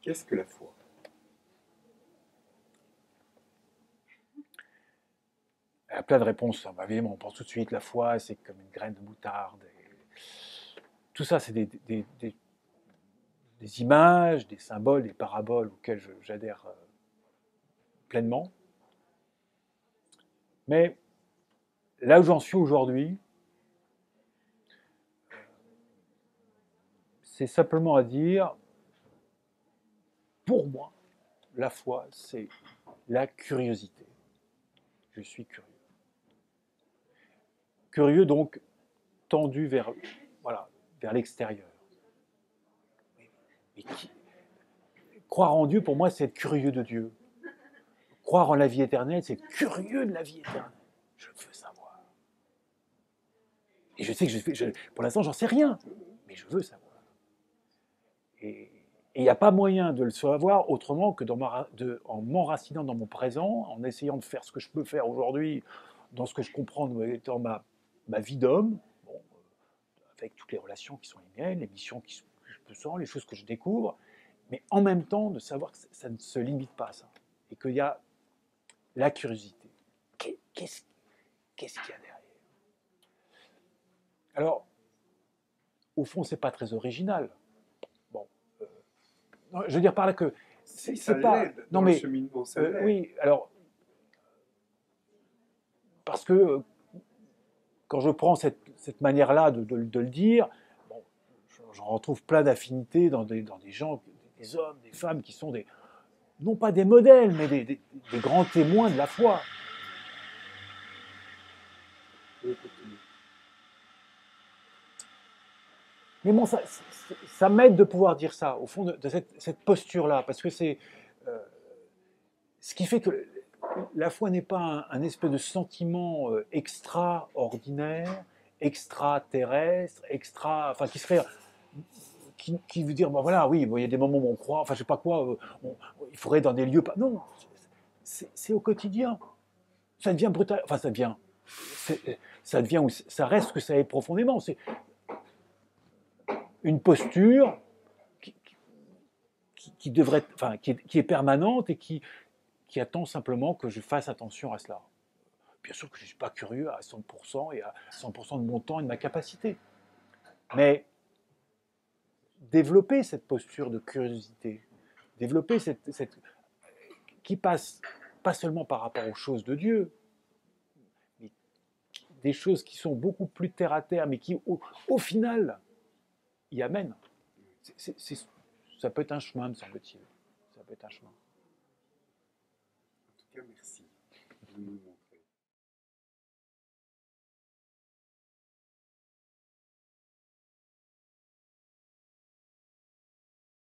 Qu'est-ce que la foi? Il y a plein de réponses. Bah, évidemment, on pense tout de suite, la foi, c'est comme une graine de moutarde. Tout ça, c'est des images, des symboles, des paraboles auxquelles j'adhère pleinement. Mais là où j'en suis aujourd'hui, c'est simplement à dire, pour moi, la foi, c'est la curiosité. Je suis curieux. Curieux, donc, tendu vers, voilà, vers l'extérieur. Et croire en Dieu, pour moi, c'est être curieux de Dieu. Croire en la vie éternelle, c'est être curieux de la vie éternelle. Je veux savoir. Et je sais que pour l'instant, j'en sais rien, mais je veux savoir. Et il n'y a pas moyen de le savoir autrement que en m'enracinant dans mon présent, en essayant de faire ce que je peux faire aujourd'hui, dans ce que je comprends dans ma vie d'homme, bon, avec toutes les relations qui sont les miennes, les missions que je peux sens, les choses que je découvre, mais en même temps de savoir que ça ne se limite pas à ça. Et qu'il y a la curiosité. Qu'est-ce qu'il y a derrière? Alors, au fond, c'est pas très original. Bon, je veux dire par là que ça pas. l'aide, Non dans le mais cheminement, ça l'aide. oui, alors parce que quand je prends cette manière-là de le dire, bon, j'en retrouve plein d'affinités dans des gens, des hommes, des femmes qui sont non pas des modèles, mais des grands témoins de la foi. Mais bon, ça m'aide de pouvoir dire ça, au fond, de cette posture-là, parce que c'est ce qui fait que la foi n'est pas un espèce de sentiment extraordinaire, extraterrestre, enfin qui veut dire, bon voilà, oui, bon, il y a des moments où on croit, enfin je sais pas quoi, il faudrait dans des lieux, non, c'est au quotidien, ça devient brutal, enfin ça devient, ça reste ce que ça est profondément, c'est une posture qui devrait, enfin qui est permanente et qui attend simplement que je fasse attention à cela. Bien sûr que je ne suis pas curieux à 100% et à 100% de mon temps et de ma capacité. Mais développer cette posture de curiosité, développer qui passe pas seulement par rapport aux choses de Dieu, mais des choses qui sont beaucoup plus terre à terre, mais qui au final y amènent. Ça peut être un chemin, me semble-t-il. Ça peut être un chemin. En tout cas, merci.